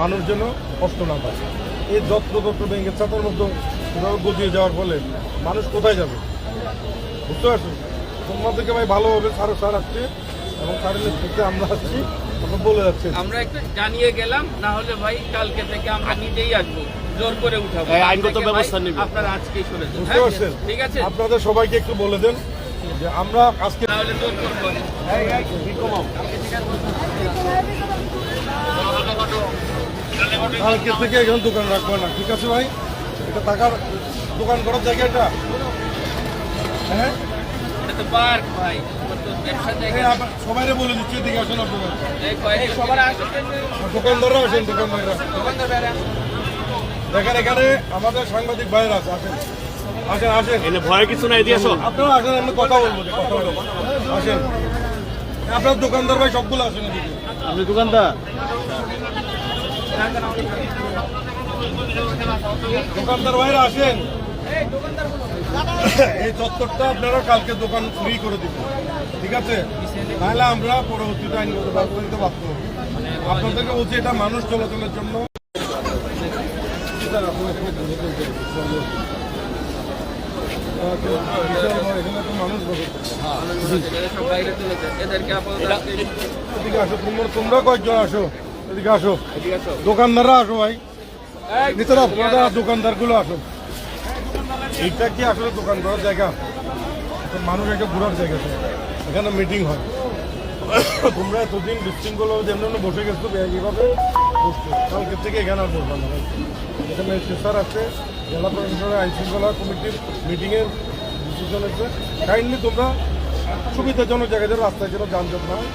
মানুষ যেন কষ্ট না পায়। এই যত্র ব্যাংকের ছাতার মধ্যে গজিয়ে যাওয়ার ফলে মানুষ কোথায় যাবে? বুঝতে পারছো? তোমাদেরকে ভাই ভালোভাবে স্যার আসছে এবং স্যারের নেতৃত্বে আমরা আসছি, আমরা বলে যাচ্ছে আমরা একটু জানিয়ে গেলাম, না হলে ভাই কালকে থেকে আমরা নিজেই আসবো, জোর করে উঠাবো, আইনগত ব্যবস্থা নেব। আপনারা আজকেই সরে যান। বুঝতে পারছেন? ঠিক আছে, আপনাদের সবাইকে একটু বলে দেন যে আমরা আজকে না হলে জোর করবো। কালকে থেকে এখানে দোকান রাখবো না, ঠিক আছে ভাই? এটা টাকার দোকান করার জায়গা এটা, হ্যাঁ? এটা তো পার্ক ভাই, আমার তো ব্যবসা জায়গা। সবাই বলে দিচ্ছি, এদিকে আসেন আপনারা, সবার আসবেন, দোকানদাররা আসেন, দোকানদাররা দোকানদার বাইরে আসুন। দেখেন এখানে আমাদের সাংবাদিক ভাইয়েরা আছে, আসেন আসেন আসেন, এনে ভয় কিছু নাই, দিয়ে আসো। আপনারা আসেন, আমি কথা বলবো, কথা বলবো, আসেন। আপনার দোকানদার ভাই সবগুলো আসেন এদিকে। আপনি দোকানদার? দোকানদার ভাইরা আসেন। এই চত্বরটা আপনারা কালকে দোকান ফ্রি করে দিবেন, ঠিক আছে? তাহলে আমরা পরবর্তীতে আইনগত ব্যবস্থা নিতে বাধ্য হব। আপনাদেরকে বলছি, এটা মানুষ চলাচলের জন্য। এখানে তো মানুষ বসে। সব বাইরে চলে যায়, এদেরকে আপাতত এদিকে আসো, তোমরা কয়েকজন আসো, এদিকে আসো, এদিকে আসো। দোকানদাররা আসো ভাই, ভিতরে আপনারা দোকানদার গুলো আসো। এইটা কি আসলে দোকান করার জায়গা? মানুষ একটা ঘোরার জায়গা, এখানে মিটিং হয়। তোমরা এতদিন বিশৃঙ্খল যেমন বসে গেছো এইভাবে বসছো, কালকে থেকে এখানে আর বসবো না। এখানে স্যার আছে, জেলা প্রশাসনের আইন শৃঙ্খলা কমিটির মিটিংয়ের ডিসিশন আছে। কাইন্ডলি তোমরা সুবিধাজনক জায়গায় রাস্তায় যেন যানজট না হয়।